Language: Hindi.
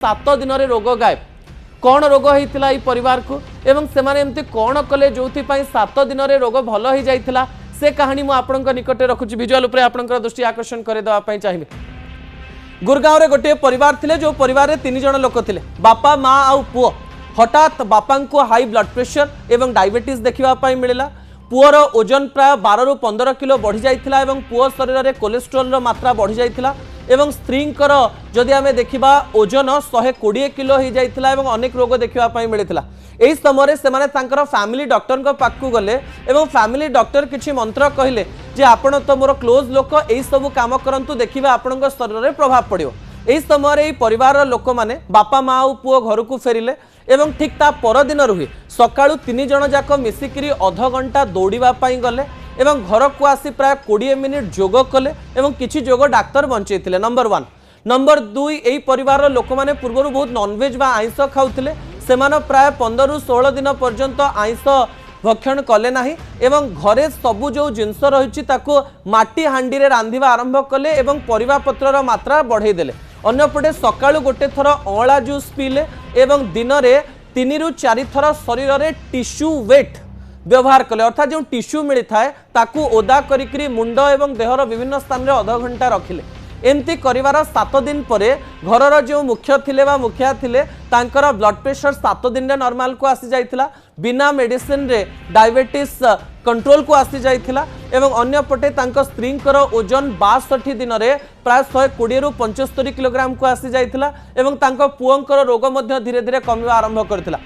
7 दिन रोग गायब कौन रोग होता परिवार को एवं से एमती कौन कले जो 7 दिन रोग भल हो जाता से कहानी मुझे निकट रखुच्छी विजुअल आपंकर दृष्टि आकर्षण करदेवाई चाहिए। गुरगांव रे गोटे परिवार थिले जो परिवार 3 जन लोक थिले बापा माँ आउ पुओ। हठात बापा को हाई ब्लड प्रेशर एवं डायबिटीज देखा मिलला। पुअर ओजन प्राय 12 ରୁ 15 किलो बढ़ी जाइथिला एवं पुओ शरीर में कोलेस्ट्रोल मात्रा बढ़ी जाइथिला एवं स्त्रींकर जदि आमे देखिबा ओजन 120 किलो हो जाइथिला एवं अनेक रोग देखा मिलता। यही समय से तांकर फैमिली डॉक्टर पाखु गले एवं फैमिली डॉक्टर किछि मंत्र कहले जे आपण तो मोर क्लोज लोक एही सब काम करंतु देखिबा आपणक शरीर में प्रभाव पड़ियो। यही समय परिवार लोक माने बापा माँ और पुओ घर को फेरिले एवं ठीक ता परदिन रुहे सकाळु 3 जन जाक मिसिकिरी अध घंटा दौड़िबा पई गले एवं घर को आसी प्राय 20 मिनिट जोग कले एवं किछि जोग डाक्तर बंचैथिले। नंबर 1 नंबर 2 एही परिवार लोक माने पूर्व बहुत नॉनवेज बा आइंस खाउथिले सेमान प्राय 15 ରୁ 16 दिन पर्यंत आइंस भक्षण कले नाही एवं घरे सबु जो जिनस रही माटी हांडी रे रांधिबा आरंभ कले एवं परिवा पत्रर मात्रा बढ़ाई देले। अन्यपटे सकाळु गोटे थर अँला जूस पीले एवं दिन में 3 ରୁ 4 थर शरीर में टिश्यू वेट व्यवहार कले अर्थात जो टिश्यू मिलता है ताकू ओदा करिकरी मुंड एवं देहर विभिन्न स्थान में अध घंटा रखिले। एमती करिवार 7 दिन परे घरर जो मुख्य थिले बा मुखिया थिले तांकर ब्लड प्रेशर 7 दिन रे नॉर्मल को आसी जाइथिला बिना मेडिसिन रे डायबिटीज कंट्रोल को आसी जाइथिला एवं अन्य पटे तांकर स्त्रींकर ओजन 62 दिन रे प्राय 120 ରୁ 75 किलोग्राम को आसी जाइथिला एवं तांकर पुओंकर रोग मध्य धीरे धीरे कमिबा आरंभ करथिला।